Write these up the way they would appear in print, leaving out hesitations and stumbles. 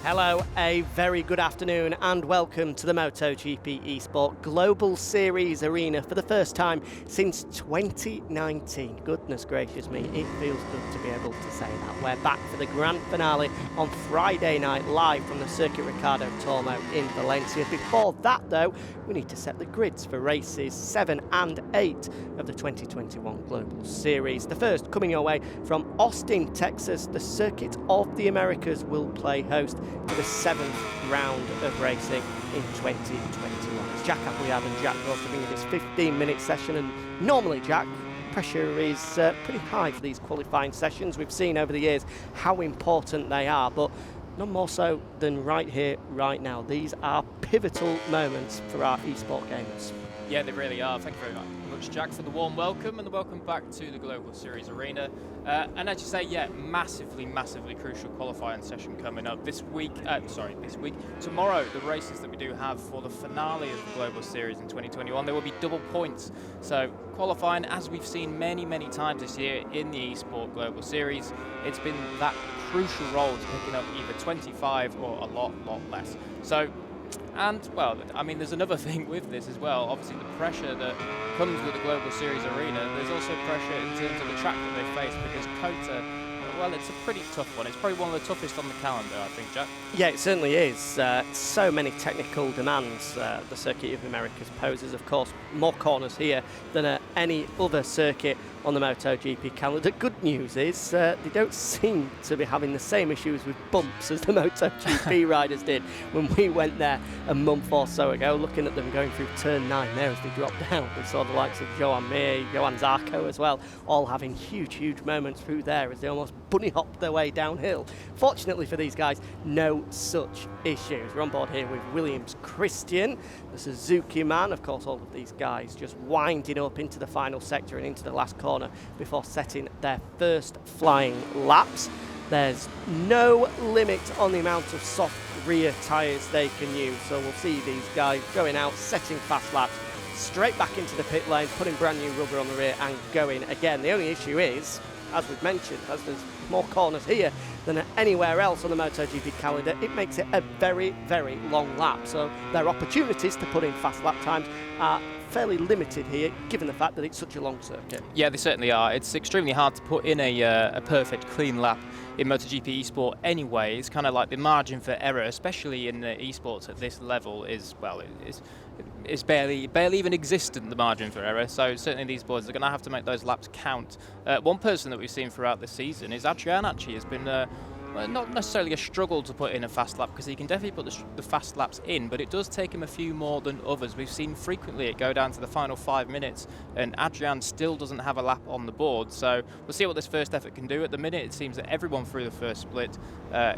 Hello, a very good afternoon and welcome to the MotoGP eSport Global Series Arena for the first time since 2019. Goodness gracious me, it feels good to be able to say that. We're back for the grand finale on Friday night live from the Circuit Ricardo Tormo in Valencia. Before that though, we need to set the grids for races 7 and 8 of the 2021 Global Series. The first coming your way from Austin, Texas. The Circuit of the Americas will play host to the 7th round of racing in 2021. It's Jack Appleyard and Jack Ross bringing this 15-minute session, and normally, Jack, pressure is pretty high for these qualifying sessions. We've seen over the years how important they are, but none more so than right here, right now. These are pivotal moments for our eSport gamers. Yeah, they really are. Thank you very much, Jack, for the warm welcome and the welcome back to the Global Series Arena. And as you say, yeah, massively crucial qualifying session coming up this week. Tomorrow, the races that we do have for the finale of the Global Series in 2021, there will be double points. So qualifying, as we've seen many times this year in the eSport Global Series, it's been that crucial role to picking up either 25 or a lot less. So. And, well, I mean, there's another thing with this as well. Obviously, the pressure that comes with the Global Series Arena, there's also pressure in terms of the track that they face, because COTA, well, it's a pretty tough one. It's probably one of the toughest on the calendar, I think, Jack. Yeah, it certainly is. So many technical demands the Circuit of the Americas poses. Of course, more corners here than at any other circuit on the MotoGP calendar. Good news is they don't seem to be having the same issues with bumps as the MotoGP riders did when we went there a month or so ago. Looking at them going through turn 9 there as they dropped down, we saw the likes of Joan Mir, Johan Zarco as well, all having huge moments through there as they almost bunny hopped their way downhill. Fortunately for these guys, no such issues. We're on board here with Williams Christian, the Suzuki man. Of course, all of these guys just winding up into the final sector and into the last corner before setting their first flying laps. There's no limit on the amount of soft rear tyres they can use, so we'll see these guys going out, setting fast laps, straight back into the pit lane, putting brand new rubber on the rear and going again. The only issue is, as we've mentioned, as there's more corners here than anywhere else on the MotoGP calendar, it makes it a very long lap, so their opportunities to put in fast lap times are fairly limited here, given the fact that it's such a long circuit. Yeah, they certainly are. It's extremely hard to put in a perfect clean lap in MotoGP eSport anyway. It's kind of like the margin for error, especially in the eSports at this level, is, well, it's barely even existent, the margin for error. So certainly these boys are going to have to make those laps count. One person that we've seen throughout the season is Adrian. Actually has been not necessarily a struggle to put in a fast lap, because he can definitely put the fast laps in, but it does take him a few more than others. We've seen frequently it go down to the final 5 minutes and Adrian still doesn't have a lap on the board. So we'll see what this first effort can do. At the minute, it seems that everyone through the first split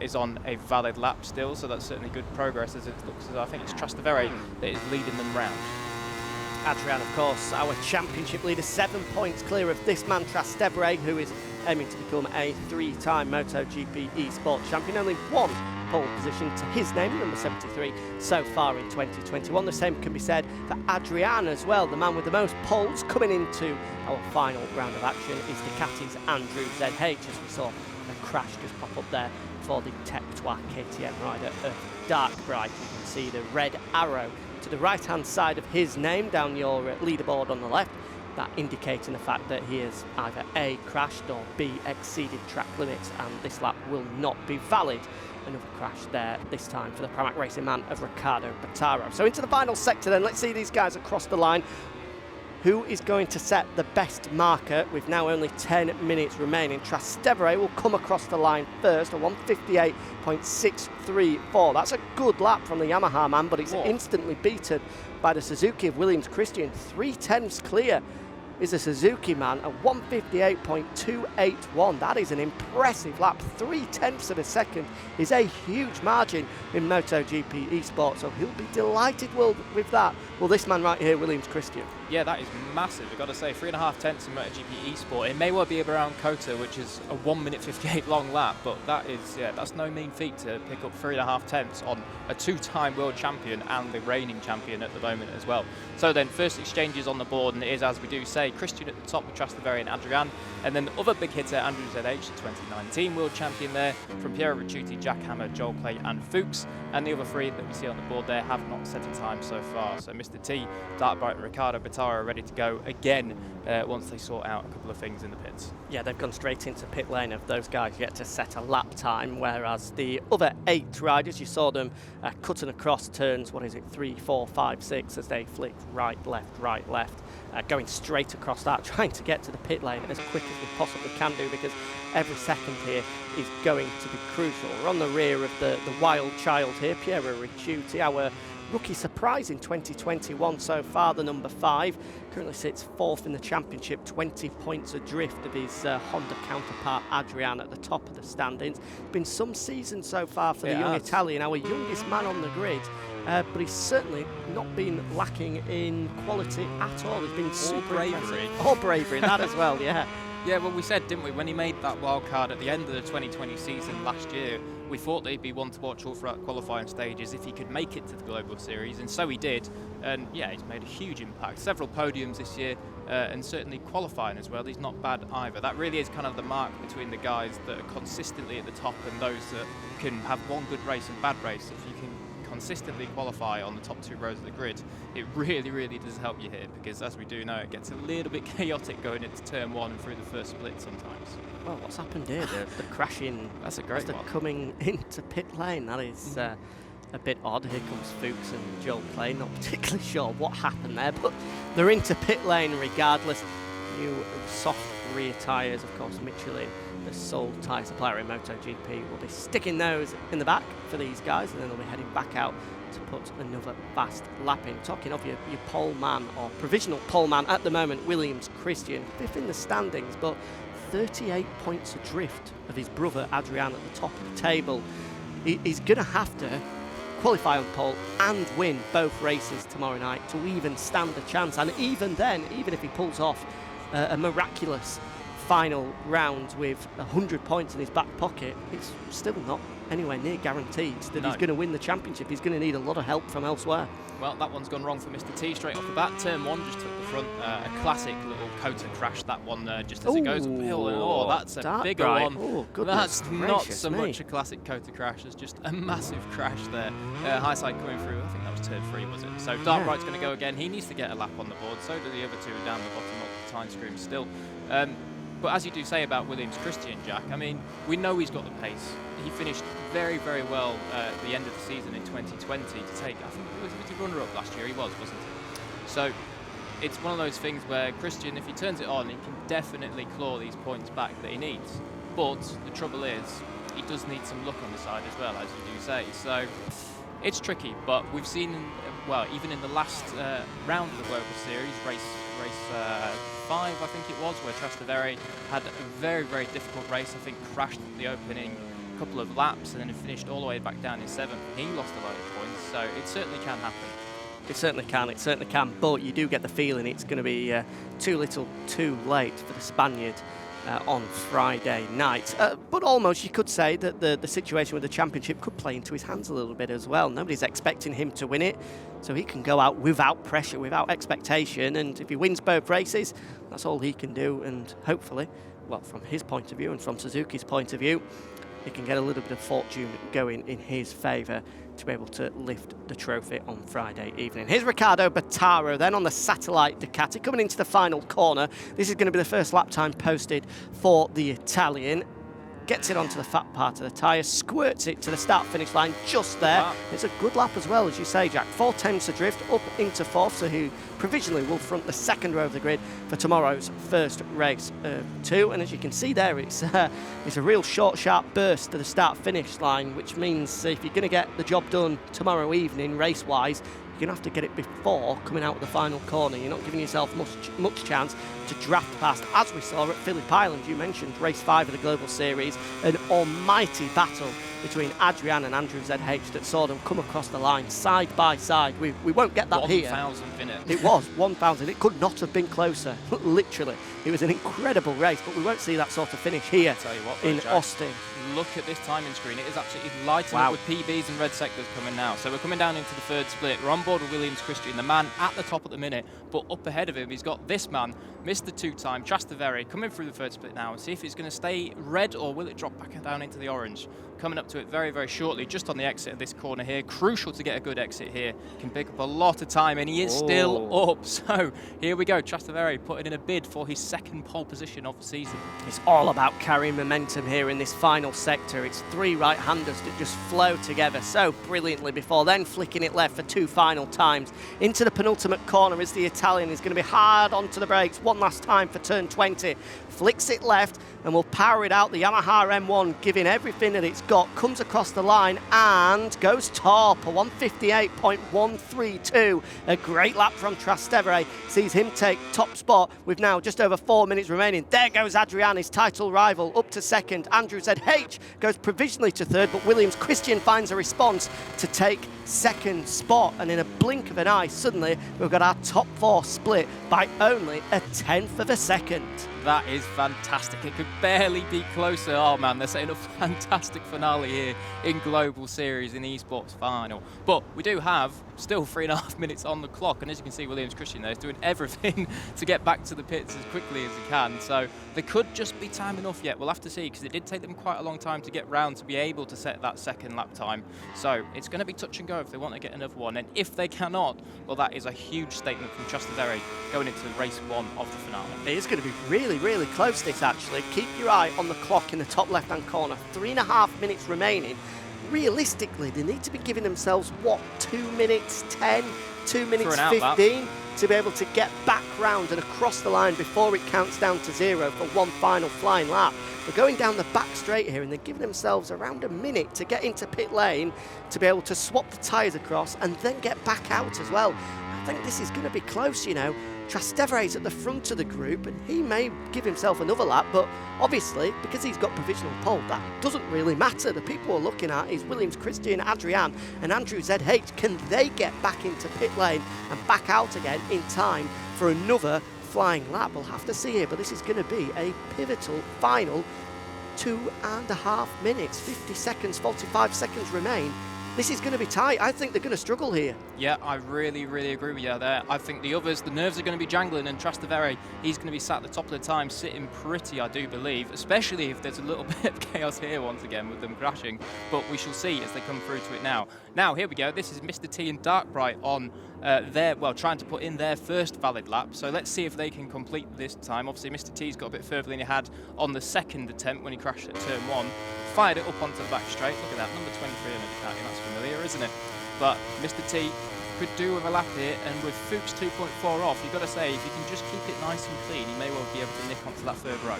is on a valid lap still, so that's certainly good progress, as it looks as I think it's Trastevere that is leading them round. Adrian, of course, our championship leader, 7 points clear of this man Trastevere, who is aiming to become a 3-time MotoGP eSport champion. Only one pole position to his name, number 73, so far in 2021. The same can be said for Adrian as well. The man with the most poles coming into our final round of action is Ducati's Andrew ZH, as we saw a crash just pop up there for the Tech Trois KTM rider of Dark Bright. You can see the red arrow to the right-hand side of his name down your leaderboard on the left, that indicating the fact that he has either A, crashed, or B, exceeded track limits, and this lap will not be valid. Another crash there, this time for the Pramac Racing man of Ricardo Bataro. So into the final sector then, let's see these guys across the line. Who is going to set the best marker with now only 10 minutes remaining? Trastevere will come across the line first, a 1:58.634. That's a good lap from the Yamaha man, but it's instantly beaten by the Suzuki of Williams Christian. 3/10 clear is a Suzuki man, a 1:58.281. That is an impressive lap. 0.3 of a second is a huge margin in MotoGP eSport, so he'll be delighted with that. Well, this man right here, Williams Christian. Yeah, that is massive. I've got to say, 3.5 tenths in MotoGP eSport. It may well be around COTA, which is a 1:58 long lap, but that's no mean feat to pick up 3.5 tenths on a 2-time world champion and the reigning champion at the moment as well. So then, first exchanges on the board, and it is, as we do say, say, Christian at the top with Trastevere and Adrian, and then the other big hitter, Andrew ZH, the 2019 world champion there, from Piero Ricciuti, Jack Hammer, Joel Clay and Fuchs, and the other three that we see on the board there have not set a time so far. So Mr. T, Dartbright and Ricardo Battara are ready to go again once they sort out a couple of things in the pits. Yeah, they've gone straight into pit lane of those guys yet to set a lap time, whereas the other 8 riders, you saw them cutting across turns, 3, 4, 5, 6, as they flicked right, left, going straight across that, trying to get to the pit lane as quick as we possibly can do, because every second here is going to be crucial. We're on the rear of the wild child here, Piero Ricciuti, our rookie surprise in 2021 so far, the number 5. Currently sits 4th in the championship, 20 points adrift of his Honda counterpart Adrian at the top of the standings. Been some season so far for the young Italian, our youngest man on the grid, but he's certainly not been lacking in quality at all. He's been super bravery. Or bravery, that as well, yeah. Yeah, well, we said, didn't we, when he made that wild card at the end of the 2020 season last year, we thought that he'd be one to watch all throughout qualifying stages if he could make it to the Global Series, and so he did. And yeah, he's made a huge impact. Several podiums this year, and certainly qualifying as well. He's not bad either. That really is kind of the mark between the guys that are consistently at the top and those that can have one good race and bad race. If you can consistently qualify on the top 2 rows of the grid, it really does help you here, because as we do know, it gets a little bit chaotic going into turn 1 and through the first split sometimes. Well, what's happened here? The crashing. That's a great one. Coming into pit lane. That is a bit odd. Here comes Fuchs and Joel Clay. Not particularly sure what happened there, but they're into pit lane regardless. New soft rear tyres, of course. Michelin, the sole tyre supplier in MotoGP, will be sticking those in the back for these guys, and then they'll be heading back out to put another fast lap in. Talking of your pole man, or provisional pole man at the moment, Williams Christian, 5th in the standings, but 38 points adrift of his brother Adrian at the top of the table. He's going to have to qualify on pole and win both races tomorrow night to even stand a chance. And even then, even if he pulls off a miraculous final round with 100 points in his back pocket, it's still not anywhere near guaranteed that he's going to win the championship. He's going to need a lot of help from elsewhere. Well, that one's gone wrong for Mr. T straight off the bat. Turn 1 just took the front. A classic little COTA crash, that one just as it goes uphill. And that's a bigger one. That's not so much a classic COTA crash. It's just a massive crash there. High side coming through. I think that was turn 3, was it? So Dartbright's going to go again. He needs to get a lap on the board. So do the other 2 down the bottom of the time screen still. But as you do say about Williams Christian, Jack, I mean, we know he's got the pace. He finished very well at the end of the season in 2020 to take, I think it was a runner-up last year, he wasn't he? So it's one of those things where Christian, if he turns it on, he can definitely claw these points back that he needs. But the trouble is, he does need some luck on the side as well, as you do say. So it's tricky, but we've seen, well, even in the last round of the Global Series, race 5, I think it was, where Trastevere had a very difficult race. I think crashed the opening couple of laps and then finished all the way back down in 7th. He lost a lot of points, so it certainly can happen. It certainly can, but you do get the feeling it's going to be too little too late for the Spaniard on Friday night. But almost you could say that the situation with the championship could play into his hands a little bit as well. Nobody's expecting him to win it, so he can go out without pressure, without expectation, and if he wins both races, that's all he can do, and hopefully, well, from his point of view and from Suzuki's point of view, he can get a little bit of fortune going in his favour to be able to lift the trophy on Friday evening. Here's Ricardo Battara then on the satellite Ducati coming into the final corner. This is going to be the first lap time posted for the Italian. Gets it onto the fat part of the tyre, squirts it to the start-finish line just there. Wow. It's a good lap as well, as you say, Jack. 4 tenths adrift up into 4th, so he provisionally will front the 2nd row of the grid for tomorrow's first race of 2. And as you can see there, it's a real short, sharp burst to the start-finish line, which means if you're going to get the job done tomorrow evening, race-wise, you're going to have to get it before coming out of the final corner. You're not giving yourself much chance to draft past, as we saw at Phillip Island. You mentioned race 5 of the Global Series, an almighty battle between Adrian and Andrew ZH that saw them come across the line side by side. We won't get that 1,000 here. 1,000 minutes. It was 1,000. It could not have been closer. Literally, it was an incredible race, but we won't see that sort of finish here in Austin. look at this timing screen. It is absolutely lighting up with PBs and red sectors coming now. So we're coming down into the third split. We're on board with Williams Christian, the man at the top at the minute, but up ahead of him, he's got this man, Mr. Two-time, Trastevere, coming through the third split now, and see if it's going to stay red or will it drop back down into the orange. Coming up to it very, very shortly, just on the exit of this corner here. Crucial to get a good exit here. Can pick up a lot of time, and he is still up. So here we go, Trastevere putting in a bid for his second pole position of the season. It's all about carrying momentum here in this final sector. It's three right-handers that just flow together so brilliantly before then flicking it left for two final times. Into the penultimate corner is the Italian. He's going to be hard onto the brakes one last time for turn 20. Flicks it left and will power it out. The Yamaha M1 giving everything that it's got, comes across the line and goes top, a 158.132. A great lap from Trastevere, sees him take top spot with now just over 4 minutes remaining. There goes Adrian, his title rival, up to second. Andrew ZH goes provisionally to third, but Williams Christian finds a response to take second spot, and in a blink of an eye, suddenly we've got our top four split by only a tenth of a second. That is fantastic. It could barely be closer. Oh man, they're setting a fantastic finale here in Global Series in the eSports final. But we do have still 3.5 minutes on the clock, and as you can see, Williams Christian there is doing everything to get back to the pits as quickly as he can. So there could just be time enough yet. We'll have to see, because it did take them quite a long time to get round to be able to set that second lap time. So it's going to be touch and go if they want to get another one. And if they cannot, well, that is a huge statement from Trastevere going into race one of the finale. It is going to be really, really close, this actually. Keep your eye on the clock in the top left-hand corner. 3.5 minutes remaining. Realistically, they need to be giving themselves, what, 2 minutes 10, 2 minutes 15 to be able to get back round and across the line before it counts down to zero for one final flying lap. They're going down the back straight here, and they're giving themselves around a minute to get into pit lane to be able to swap the tyres across and then get back out as well. I think this is going to be close, you know. Trastevere's at the front of the group, and he may give himself another lap, but obviously, because he's got provisional pole, that doesn't really matter. The people we're looking at is Williams Christian, Adrian, and Andrew ZH. Can they get back into pit lane and back out again in time for another flying lap? We'll have to see here, but this is going to be a pivotal final 2.5 minutes, 50 seconds, 45 seconds remain. This is going to be tight. I think they're going to struggle here. Yeah, I really, really agree with you there. I think the others, the nerves are going to be jangling, and Trastevere, he's going to be sat at the top of the time, sitting pretty, I do believe, especially if there's a little bit of chaos here once again with them crashing. But we shall see as they come through to it now. Now, here we go. This is Mr. T and Darkbright on trying to put in their first valid lap. So let's see if they can complete this time. Obviously, Mr. T's got a bit further than he had on the second attempt when he crashed at turn 1. Fired it up onto the back straight. Look at that, number 23 on the county. That's familiar, isn't it? But Mr. T could do with a lap here, and with Fuchs 2.4 off, you've got to say, if you can just keep it nice and clean, you may well be able to nick onto that third row.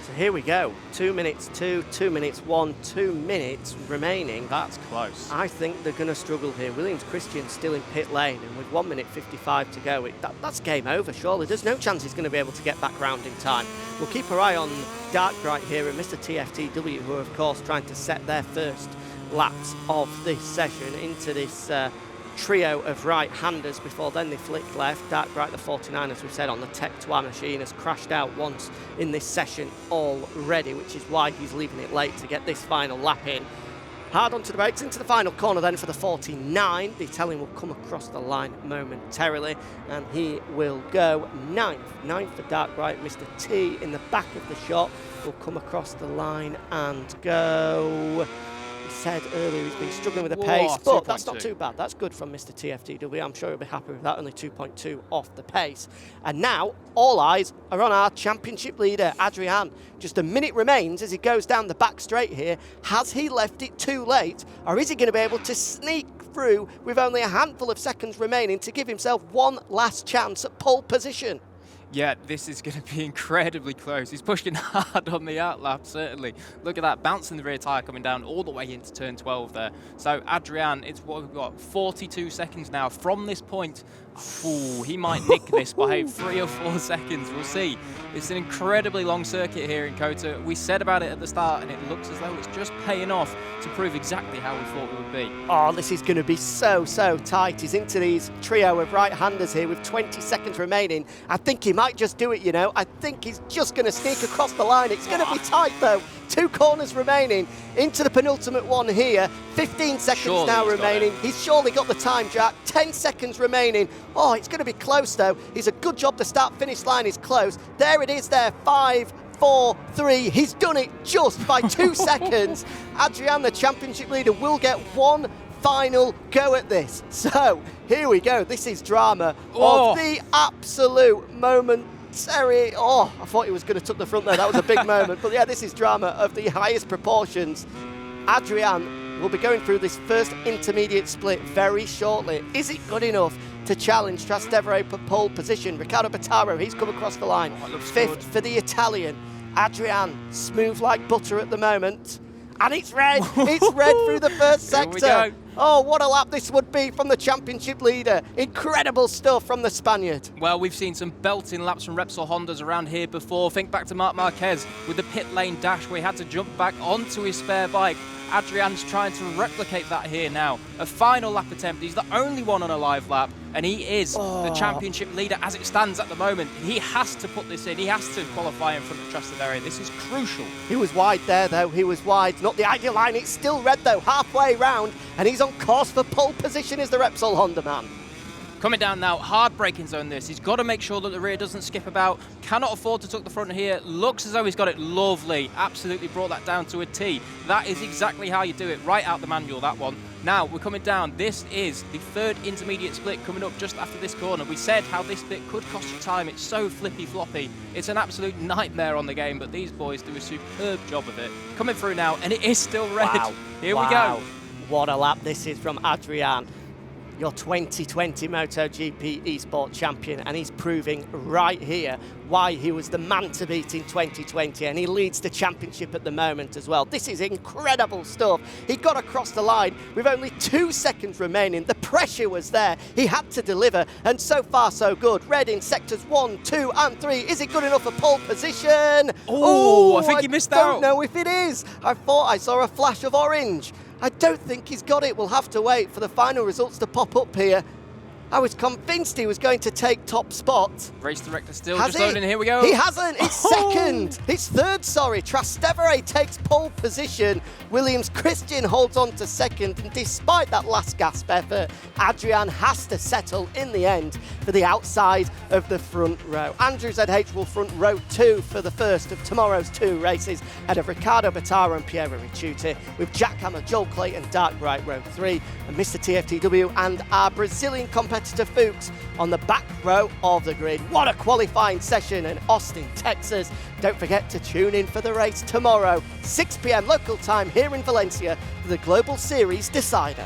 So here we go. 2 minutes 2, 2 minutes 1, 2 minutes remaining. That's close. I think they're going to struggle here. Williams Christian still in pit lane, and with 1 minute 55 to go, that's game over, surely. There's no chance he's going to be able to get back round in time. We'll keep our eye on Darkbright here and Mr. TFTW, who are, of course, trying to set their first laps of this session into this trio of right-handers. Before then they flicked left. Darkbright, the 49, as we said, on the Tech 2 machine, has crashed out once in this session already, which is why he's leaving it late to get this final lap in. Hard onto the brakes, into the final corner then for the 49. The Italian will come across the line momentarily, and he will go ninth. Ninth for Darkbright. Mr. T in the back of the shot will come across the line and go... said earlier he's been struggling with the pace, but that's not too bad. That's good from Mr. TFTW. I'm sure he'll be happy with that, only 2.2 off the pace. And now all eyes are on our championship leader, Adrian. Just a minute remains as he goes down the back straight here. Has he left it too late, or is he going to be able to sneak through with only a handful of seconds remaining to give himself one last chance at pole position? Yeah, this is going to be incredibly close. He's pushing hard on the outlap, certainly. Look at that, bouncing the rear tyre coming down all the way into turn 12 there. So Adrian, it's what we've got, 42 seconds now from this point. Ooh, he might nick this by 3 or 4 seconds. We'll see. It's an incredibly long circuit here in COTA. We said about it at the start, and it looks as though it's just paying off to prove exactly how we thought it would be. Oh, this is going to be so tight. He's into these trio of right-handers here with 20 seconds remaining. I think he might might just do it, you know. I think he's just going to sneak across the line. It's going to be tight, though. 2 corners remaining into the penultimate one here. 15 seconds now remaining. He's surely got the time, Jack. 10 seconds remaining. Oh, it's going to be close, though. He's a good job. The start-finish line is close. There it is there. 5, 4, 3. He's done it just by 2 seconds. Adrian, the championship leader, will get one final go at this. So here we go. This is drama of the absolute momentary. Oh, I thought he was going to tuck the front there. That was a big moment. But yeah, this is drama of the highest proportions. Adrian will be going through this first intermediate split very shortly. Is it good enough to challenge Trastevere for pole position? Riccardo Bottaro, he's come across the line. Fifth for the Italian. Adrian, smooth like butter at the moment. And it's red. It's red through the first sector. Oh, what a lap this would be from the championship leader. Incredible stuff from the Spaniard. Well, we've seen some belting laps from Repsol Hondas around here before. Think back to Marc Marquez with the pit lane dash where he had to jump back onto his spare bike. Adrian's trying to replicate that here now. A final lap attempt. He's the only one on a live lap, and he is the championship leader as it stands at the moment. He has to put this in. He has to qualify in front of Trastevere. This is crucial. He was wide there, though. He was wide. Not the ideal line. It's still red, though, halfway round, and he's on course for pole position as the Repsol Honda man. Coming down now, hard braking zone this. He's got to make sure that the rear doesn't skip about. Cannot afford to tuck the front here. Looks as though he's got it lovely. Absolutely brought that down to a T. That is exactly how you do it. Right out the manual, that one. Now, we're coming down. This is the third intermediate split coming up just after this corner. We said how this bit could cost you time. It's so flippy-floppy. It's an absolute nightmare on the game, but these boys do a superb job of it. Coming through now, and it is still red. Wow. Here we go. What a lap this is from Adrian, your 2020 MotoGP eSport champion, and he's proving right here why he was the man to beat in 2020, and he leads the championship at the moment as well. This is incredible stuff. He got across the line with only 2 seconds remaining. The pressure was there. He had to deliver, and so far so good. Red in sectors 1, 2 and 3. Is it good enough for pole position? Oh, I think he missed out. I don't know if it is. I thought I saw a flash of orange. I don't think he's got it. We'll have to wait for the final results to pop up here. I was convinced he was going to take top spot. Race director still just loading. Here we go. He hasn't. It's second. It's third, sorry. Trastevere takes pole position. Williams Christian holds on to second. And despite that last gasp effort, Adrian has to settle in the end for the outside of the front row. Andrew ZH will front row 2 for the first of tomorrow's 2 races, ahead of Riccardo Bottaro and Piero Ricciuti, with Jack Hammer, Joel Clayton, Dark Bright row 3, and Mr. TFTW and our Brazilian competitor Fuchs on the back row of the grid. What a qualifying session in Austin, Texas. Don't forget to tune in for the race tomorrow, 6 p.m. local time here in Valencia for the Global Series decider.